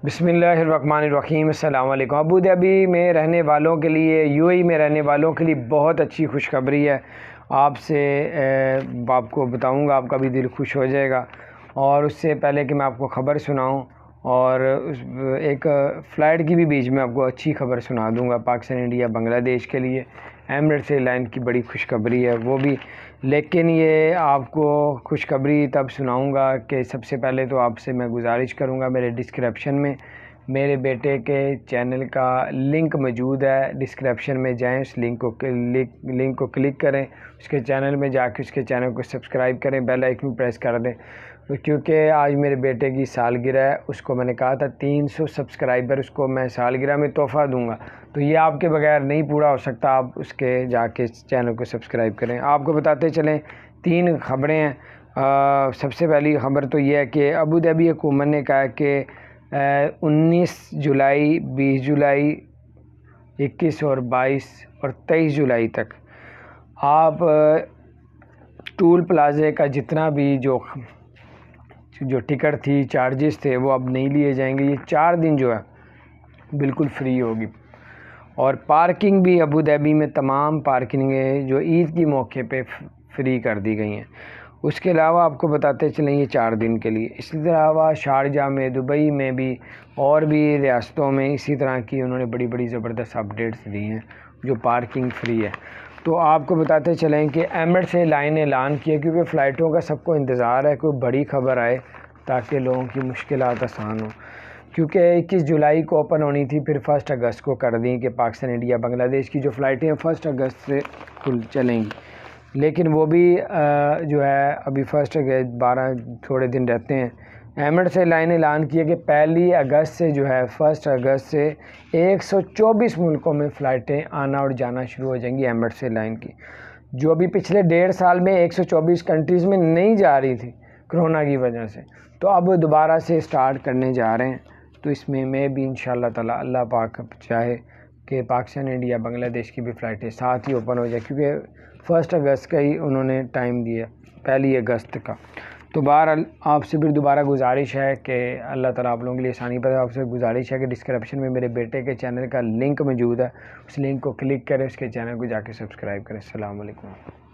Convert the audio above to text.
بسم اللہ الرحمن الرحیم۔ السلام علیکم۔ ابو دھابی میں رہنے والوں کے لیے، UAE میں رہنے والوں کے لیے بہت اچھی خوشخبری ہے۔ آپ کو بتاؤں گا، آپ کا بھی دل خوش ہو جائے گا۔ اور اس سے پہلے کہ میں آپ کو خبر سناؤں، اور ایک فلائٹ کی بھی بیچ میں آپ کو اچھی خبر سنا دوں گا پاکستان، انڈیا، بنگلہ دیش کے لیے ایمریٹس ایئر لائن کی بڑی خوشخبری ہے وہ بھی۔ لیکن یہ آپ کو خوشخبری تب سناؤں گا کہ سب سے پہلے تو آپ سے میں گزارش کروں گا، میرے ڈسکرپشن میں میرے بیٹے کے چینل کا لنک موجود ہے، ڈسکرپشن میں جائیں، اس لنک کو کلک کریں، اس کے چینل میں جا کے اس کے چینل کو سبسکرائب کریں، بیل آئیکن پریس کر دیں، کیونکہ آج میرے بیٹے کی سالگرہ ہے۔ اس کو میں نے کہا تھا 300 سبسکرائبر اس کو میں سالگرہ میں تحفہ دوں گا، تو یہ آپ کے بغیر نہیں پورا ہو سکتا۔ آپ اس کے جا کے چینل کو سبسکرائب کریں۔ آپ کو بتاتے چلیں 3 خبریں ہیں۔ سب سے پہلی خبر تو یہ ہے کہ ابو دھابی حکومت نے کہا کہ 19 جولائی، 20 جولائی، 21 اور 22 اور 23 جولائی تک آپ ٹول پلازے کا جتنا بھی جو ٹکٹ تھی، چارجز تھے، وہ اب نہیں لیے جائیں گے۔ یہ 4 دن جو ہے بالکل فری ہوگی۔ اور پارکنگ بھی ابو دھابی میں تمام پارکنگیں جو عید کی موقع پہ فری کر دی گئی ہیں۔ اس کے علاوہ آپ کو بتاتے چلیں یہ 4 دن کے لیے، اسی طرح شارجہ میں، دبئی میں بھی اور بھی ریاستوں میں اسی طرح کی انہوں نے بڑی بڑی زبردست اپڈیٹس دی ہیں جو پارکنگ فری ہے۔ تو آپ کو بتاتے چلیں کہ ایمریٹس ایئر لائن نے اعلان کیا، کیونکہ فلائٹوں کا سب کو انتظار ہے کوئی بڑی خبر آئے تاکہ لوگوں کی مشکلات آسان ہوں، کیونکہ 21 جولائی کو اوپن ہونی تھی، پھر 1 اگست کو کر دیں کہ پاکستان، انڈیا، بنگلہ دیش کی جو فلائٹیں 1 اگست سے چلیں گی، لیکن وہ بھی جو ہے ابھی 1 اگست 12 تھوڑے دن رہتے ہیں۔ ایمریٹس ایئر لائن نے اعلان کیا کہ 1 اگست سے جو ہے 1 اگست سے 124 ملکوں میں فلائٹیں آنا اور جانا شروع ہو جائیں گی ایمریٹس ایئر لائن کی، جو ابھی پچھلے 1.5 سال میں 124 کنٹریز میں نہیں جا رہی تھی کرونا کی وجہ سے، تو اب دوبارہ سے سٹارٹ کرنے جا رہے ہیں۔ تو اس میں بھی انشاءاللہ تعالی اللہ پاک چاہے کہ پاکستان، انڈیا، بنگلہ دیش کی بھی فلائٹیں ساتھ ہی اوپن ہو جائے، کیونکہ 1 اگست کا ہی انہوں نے ٹائم دیا، 1 اگست کا۔ تو بہرحال آپ سے پھر دوبارہ گزارش ہے کہ اللہ تعالیٰ آپ لوگوں کے لیے آسانی پر، آپ سے گزارش ہے کہ ڈسکرپشن میں میرے بیٹے کے چینل کا لنک موجود ہے، اس لنک کو کلک کریں، اس کے چینل کو جا کے سبسکرائب کریں۔ السلام علیکم۔